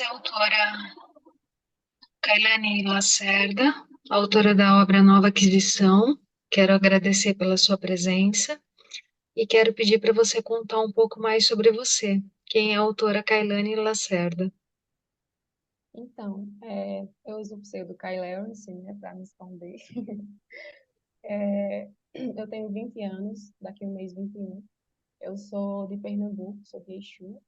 É a autora Kailane Lacerda, autora da obra Nova Aquisição. Quero agradecer pela sua presença e quero pedir para você contar um pouco mais sobre você. Quem é a autora Kailane Lacerda? Então, eu uso o pseudo Kyle né, para me esconder. Eu tenho 20 anos, daqui a um mês 21. Eu sou de Pernambuco, sou de Exu.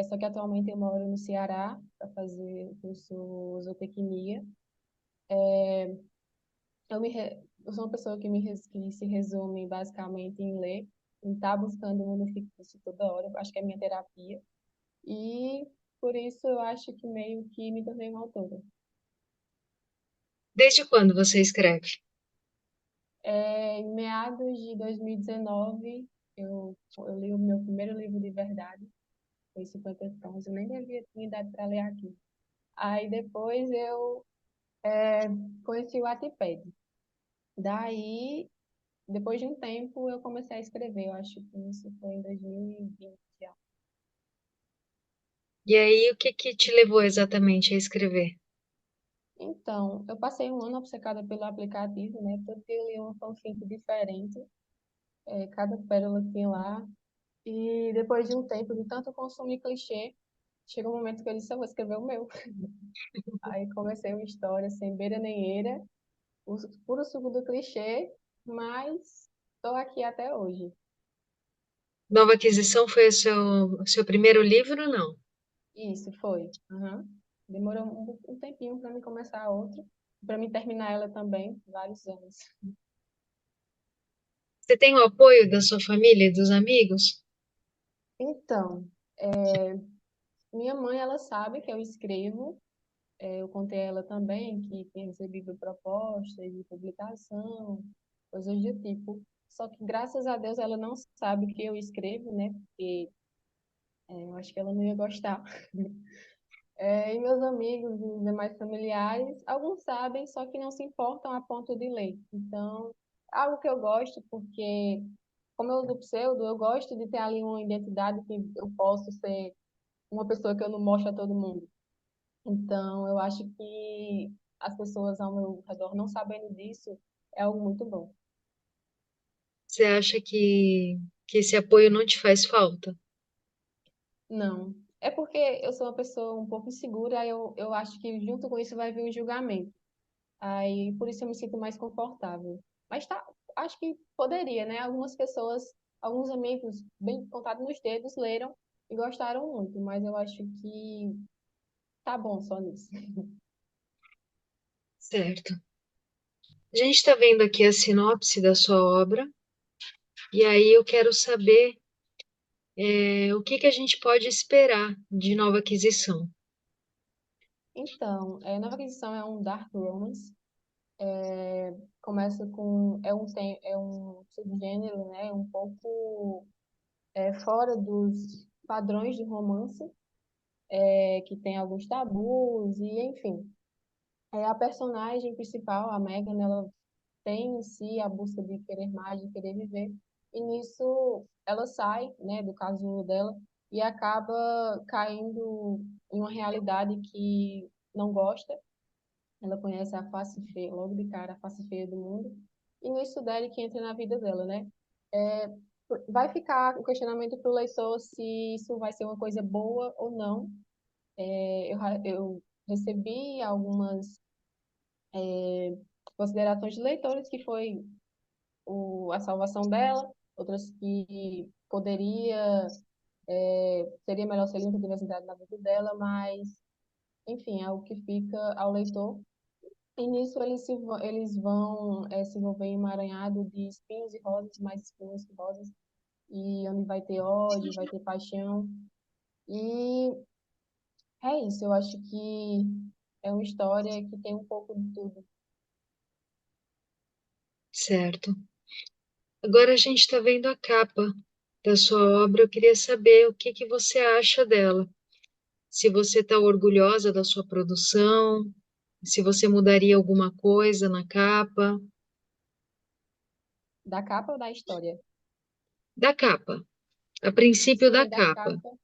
Só que atualmente eu moro no Ceará para fazer o curso zootecnia. Eu sou uma pessoa que se resume basicamente em ler, em estar buscando o mundo fictício toda hora. Eu acho que é a minha terapia. E por isso eu acho que meio que me tornei uma autora. Desde quando você escreve? Em meados de 2019, eu li o meu primeiro livro de verdade, foi 50 tons, eu nem devia ter idade para ler aqui. Aí depois eu conheci o Wattpad. Daí, depois de um tempo, eu comecei a escrever, eu acho que isso foi em 2020 já. E aí, o que que te levou exatamente a escrever? Então, eu passei um ano obcecada pelo aplicativo, né? Todo dia eu lia uma fanfic diferente, cada pérola tinha lá. E depois de um tempo de tanto consumir clichê, chegou um momento que eu disse, eu vou escrever o meu. Aí comecei uma história sem beira nem eira, o puro suco do clichê, mas estou aqui até hoje. Nova Aquisição foi o seu primeiro livro, não? Isso foi. Aham. Demorou um tempinho para mim começar a outra, para mim terminar ela também, vários anos. Você tem o apoio da sua família e dos amigos? Então, minha mãe, ela sabe que eu escrevo. Eu contei a ela também que tinha recebido propostas de publicação, coisas do tipo. Só que, graças a Deus, ela não sabe que eu escrevo, né? Porque eu acho que ela não ia gostar. E meus amigos e os demais familiares, alguns sabem, só que não se importam a ponto de ler. Então, é algo que eu gosto, porque, como eu uso pseudo, eu gosto de ter ali uma identidade que eu posso ser uma pessoa que eu não mostro a todo mundo. Então, eu acho que as pessoas ao meu redor não sabendo disso é algo muito bom. Você acha que esse apoio não te faz falta? Não. É porque eu sou uma pessoa um pouco insegura, aí eu acho que junto com isso vai vir o julgamento. Aí, por isso eu me sinto mais confortável. Mas tá, acho que poderia, né? Algumas pessoas, alguns amigos, bem contados nos dedos, leram e gostaram muito, mas eu acho que tá bom só nisso. Certo. A gente está vendo aqui a sinopse da sua obra, e aí eu quero saber o que que a gente pode esperar de Nova Aquisição. Então, Nova Aquisição é um dark romance. Começa com é um subgênero, né, um pouco fora dos padrões de romance, que tem alguns tabus e enfim. A personagem principal, a Megan, ela tem em si a busca de querer mais, de querer viver, e nisso ela sai, né, do casulo dela e acaba caindo em uma realidade que não gosta. Ela conhece a face feia, logo de cara, a face feia do mundo. E nisso Derek entra na vida dela, né? É, vai ficar o questionamento para o leitor se isso vai ser uma coisa boa ou não. Eu recebi algumas considerações de leitores que foi a salvação dela, outras que seria melhor se ele não tivesse entrado na vida dela, mas, enfim, é o que fica ao leitor. E nisso eles vão se envolver em um emaranhado de espinhos e rosas, mais espinhos que rosas, e onde vai ter ódio, vai ter paixão. E é isso, eu acho que é uma história que tem um pouco de tudo. Certo. Agora a gente está vendo a capa da sua obra. Eu queria saber o que que você acha dela. Se você está orgulhosa da sua produção, se você mudaria alguma coisa na capa. Da capa ou da história? Da capa, a princípio da Sim, da capa. capa.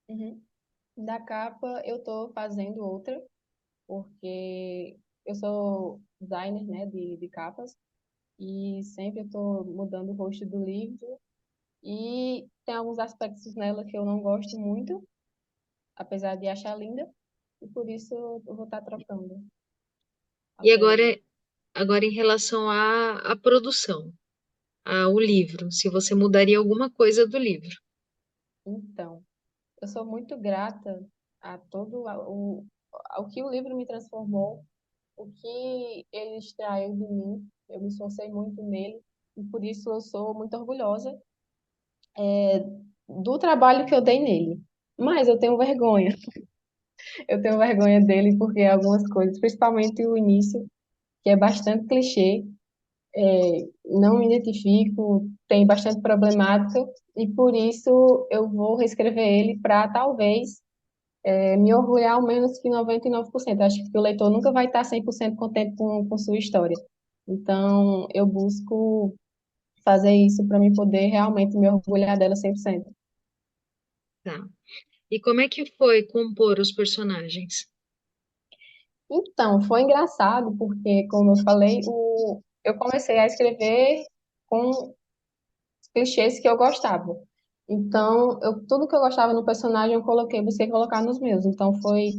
Uhum. Da capa, eu tô fazendo outra, porque eu sou designer, né, de capas, e sempre eu tô mudando o rosto do livro, e tem alguns aspectos nela que eu não gosto muito, apesar de achar linda, e por isso eu vou estar trocando, E alterando. agora em relação à produção, ao livro, se você mudaria alguma coisa do livro. Então, eu sou muito grata a ao que o livro me transformou, o que ele extraiu de mim. Eu me esforcei muito nele e por isso eu sou muito orgulhosa do trabalho que eu dei nele. Mas eu tenho vergonha. Eu tenho vergonha dele porque algumas coisas, principalmente o início, que é bastante clichê, não me identifico, tem bastante problemática e por isso eu vou reescrever ele para talvez me orgulhar ao menos que 99%. Acho que o leitor nunca vai estar 100% contente com sua história. Então, eu busco fazer isso para mim poder realmente me orgulhar dela 100%. Tá. E como é que foi compor os personagens? Então, foi engraçado porque, como eu falei, eu comecei a escrever com clichês que eu gostava. Então, tudo que eu gostava no personagem eu coloquei, busquei colocar nos meus. Então, foi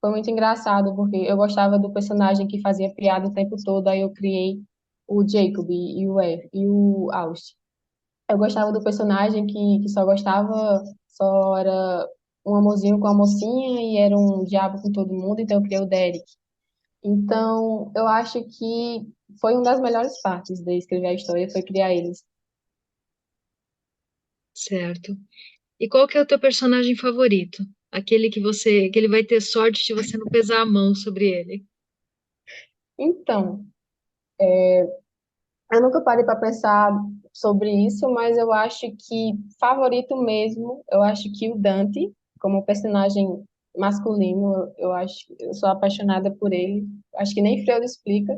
muito engraçado, porque eu gostava do personagem que fazia piada o tempo todo, aí eu criei o Jacob e o Austin. Eu gostava do personagem que só gostava, só era um amorzinho com a mocinha e era um diabo com todo mundo, então eu criei o Derek. Então, eu acho que foi uma das melhores partes de escrever a história, foi criar eles. Certo. E qual que é o teu personagem favorito? Aquele que ele vai ter sorte de você não pesar a mão sobre ele. Então, eu nunca parei para pensar sobre isso, mas eu acho que favorito mesmo, eu acho que o Dante, como personagem masculino, eu acho, eu sou apaixonada por ele. Acho que nem Freud explica,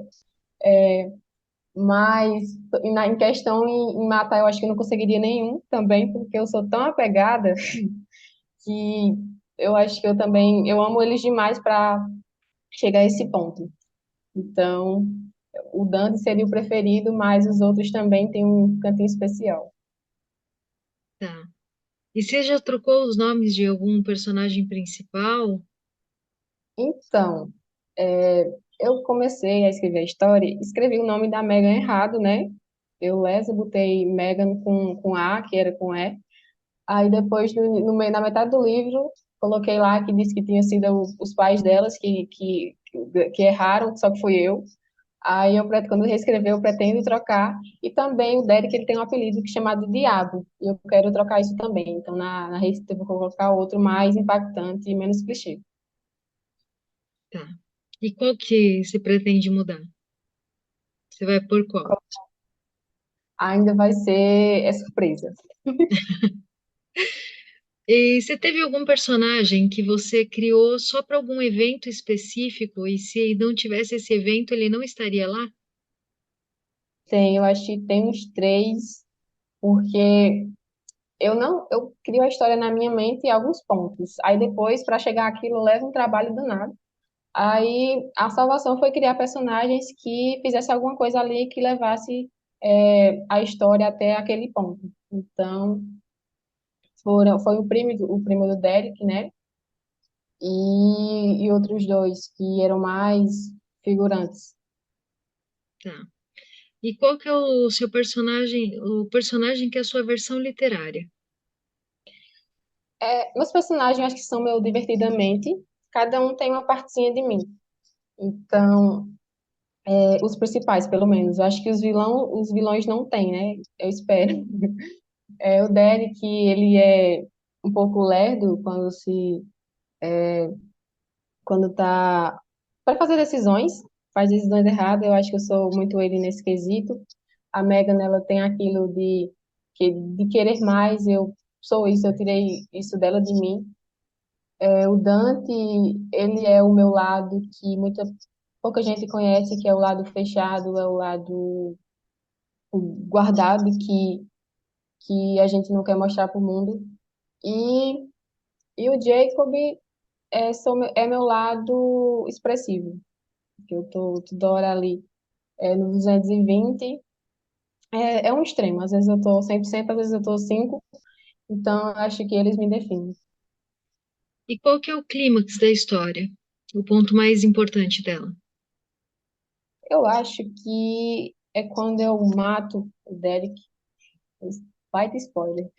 mas em questão em matar, eu acho que eu não conseguiria nenhum também, porque eu sou tão apegada que eu acho que eu também, eu amo eles demais para chegar a esse ponto. Então, o Dante seria o preferido, mas os outros também têm um cantinho especial. Tá. E você já trocou os nomes de algum personagem principal? Então, é, eu comecei a escrever a história, escrevi o nome da Megan errado, né? Eu, Lesa, botei Megan com A, que era com E. Aí depois, no meio, na metade do livro, coloquei lá que disse que tinha sido os pais delas que erraram, só que fui eu. Aí, quando eu reescrever, eu pretendo trocar. E também o Derek, ele tem um apelido que é chamado de Diabo. E eu quero trocar isso também. Então, na receita, eu vou colocar outro mais impactante e menos clichê. Tá. E qual que se pretende mudar? Você vai por qual? Ainda vai ser surpresa. E você teve algum personagem que você criou só para algum evento específico e se não tivesse esse evento, ele não estaria lá? Tem, eu acho que tem uns três, porque eu crio a história na minha mente em alguns pontos. Aí depois, para chegar àquilo, leva um trabalho danado. Aí a salvação foi criar personagens que fizessem alguma coisa ali que levasse a história até aquele ponto. Então, foi o primo do Derek, né? E outros dois que eram mais figurantes. Tá. E qual que é o personagem que é a sua versão literária? Meus personagens, eu acho que são meio divertidamente. Cada um tem uma partezinha de mim. Então, os principais, pelo menos. Eu acho que os vilões não têm, né? Eu espero. O Derek, ele é um pouco lerdo quando tá para fazer decisões, faz decisões erradas. Eu acho que eu sou muito ele nesse quesito. A Megan, ela tem aquilo de querer mais. Eu sou isso, eu tirei isso dela de mim. O Dante, ele é o meu lado que pouca gente conhece, que é o lado fechado, é o lado guardado que a gente não quer mostrar para o mundo. E, e o Jacob. é meu lado expressivo, que eu tô toda hora ali no 220. É um extremo, às vezes eu tô 100%, às vezes eu tô 5%, então eu acho que eles me definem. E qual que é o clímax da história? O ponto mais importante dela? Eu acho que é quando eu mato o Derek, baita spoiler,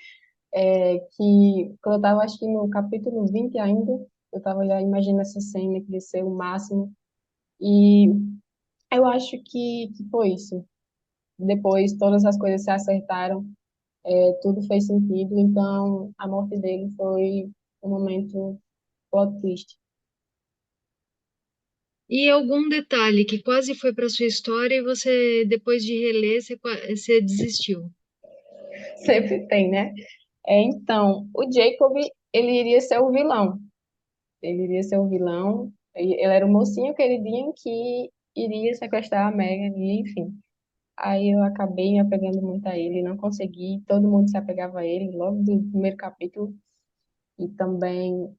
que quando eu tava, acho que no capítulo 20 ainda, eu tava já imaginando essa cena que ia ser o máximo, e eu acho que foi isso. Depois todas as coisas se acertaram, tudo fez sentido, então a morte dele foi um momento plot twist. E algum detalhe que quase foi para sua história e você, depois de reler, você desistiu? Sempre tem, né? Então, o Jacob, ele iria ser o vilão. Ele iria ser o vilão. Ele era o mocinho queridinho que iria sequestrar a Megan, e enfim. Aí eu acabei me apegando muito a ele, não consegui. Todo mundo se apegava a ele logo do primeiro capítulo. E também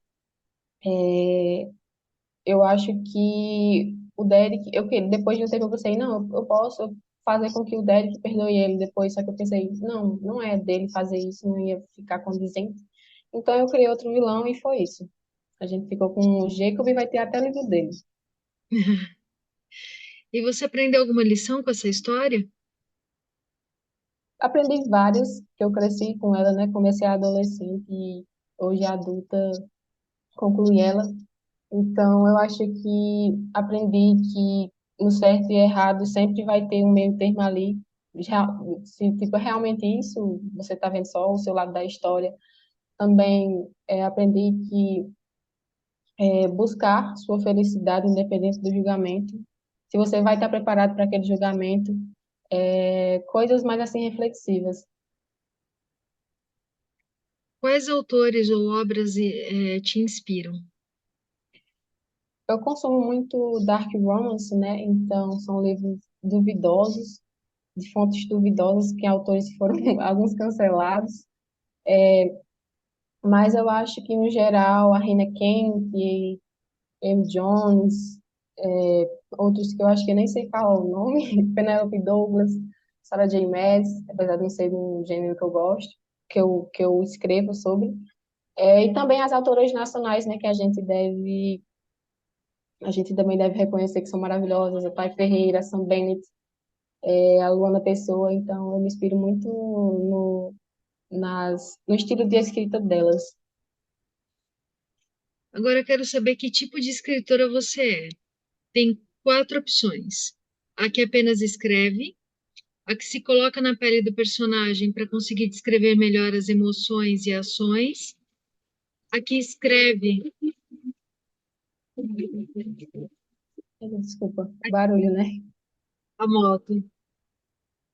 eu acho que o Derek, depois de um tempo eu pensei, não, eu posso fazer com que o Derek perdoe ele depois, só que eu pensei, não, não é dele fazer isso, não ia ficar condizente. Então eu criei outro vilão e foi isso. A gente ficou com o Jacob e vai ter até o livro dele. E você aprendeu alguma lição com essa história? Aprendi várias, que eu cresci com ela, né? Comecei adolescente e hoje adulta concluí ela. Então, eu acho que aprendi que no certo e errado sempre vai ter um meio termo ali. Já, se tipo, é realmente isso, você está vendo só o seu lado da história. Também aprendi que buscar sua felicidade independente do julgamento. Se você vai estar preparado para aquele julgamento, coisas mais assim reflexivas. Quais autores ou obras te inspiram? Eu consumo muito dark romance, né? Então, são livros duvidosos, de fontes duvidosas, que autores foram alguns cancelados. Mas eu acho que, no geral, a Rina Kent e M. Jones, outros que eu acho que eu nem sei falar o nome, Penelope Douglas, Sarah J. Maas, apesar de não ser um gênero que eu gosto, que eu escrevo sobre. E também as autoras nacionais, né, que a gente também deve reconhecer que são maravilhosas, a Thay Ferreira, a Sam Bennett, a Luana Pessoa, então eu me inspiro muito no estilo de escrita delas. Agora eu quero saber que tipo de escritora você é. Tem quatro opções: a que apenas escreve, a que se coloca na pele do personagem para conseguir descrever melhor as emoções e ações, a que escreve Desculpa, barulho, né? a moto,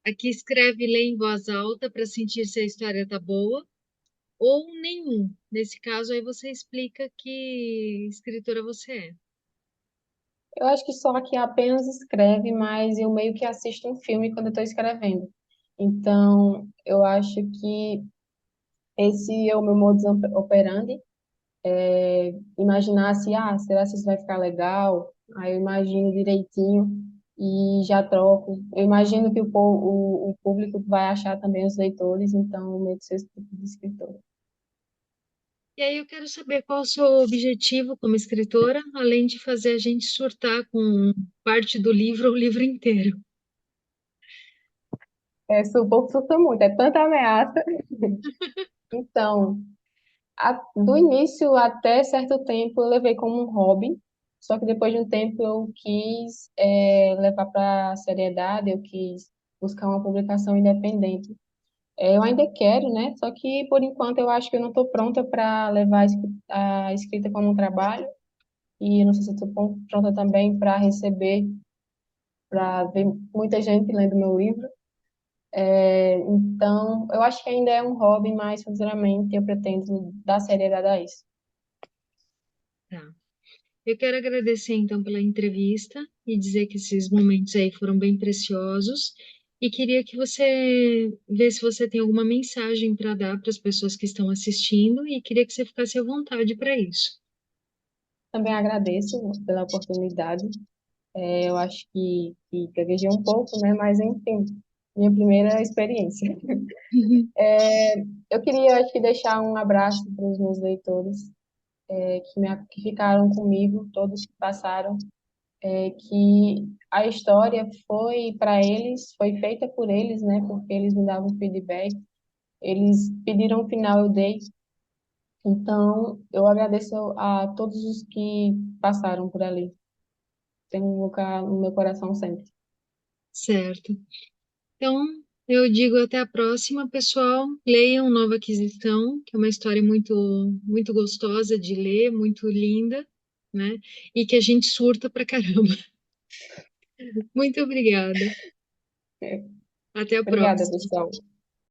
a que escreve e lê em voz alta para sentir se a história tá boa, ou nenhum. Nesse caso, aí você explica que escritora você é. Eu acho que só que apenas escreve, mas eu meio que assisto um filme quando eu estou escrevendo. Então, eu acho que esse é o meu modus operandi. Imaginar se, será que isso vai ficar legal? Aí eu imagino direitinho e já troco. Eu imagino que o público vai achar também os leitores, então eu meio que sou esse tipo de escritor. E aí eu quero saber qual é o seu objetivo como escritora, além de fazer a gente surtar com parte do livro ou o livro inteiro. O povo assusta muito, é tanta ameaça. Então, do início até certo tempo eu levei como um hobby, só que depois de um tempo eu quis levar para a seriedade, eu quis buscar uma publicação independente. Eu ainda quero, né? Só que por enquanto eu acho que eu não estou pronta para levar a escrita como um trabalho e não sei se estou pronta também para receber, para ver muita gente lendo meu livro. Então, eu acho que ainda é um hobby, mas futuramente eu pretendo dar seriedade a isso. Tá. Eu quero agradecer então pela entrevista e dizer que esses momentos aí foram bem preciosos e queria que você vê se você tem alguma mensagem para dar para as pessoas que estão assistindo e queria que você ficasse à vontade para isso. Também agradeço pela oportunidade. Eu acho que gaguejei um pouco, né? Mas, enfim, minha primeira experiência. Eu queria, acho que, deixar um abraço para os meus leitores, que ficaram comigo, todos que passaram, que a história foi para eles, foi feita por eles, né? Porque eles me davam feedback, eles pediram o final, eu dei. Então, eu agradeço a todos os que passaram por ali. Tem um lugar no meu coração sempre. Certo. Então, eu digo até a próxima, pessoal. Leiam Nova Aquisição, que é uma história muito gostosa de ler, muito linda, né? E que a gente surta pra caramba. Muito obrigada. É, Até a Obrigada, próxima. pessoal.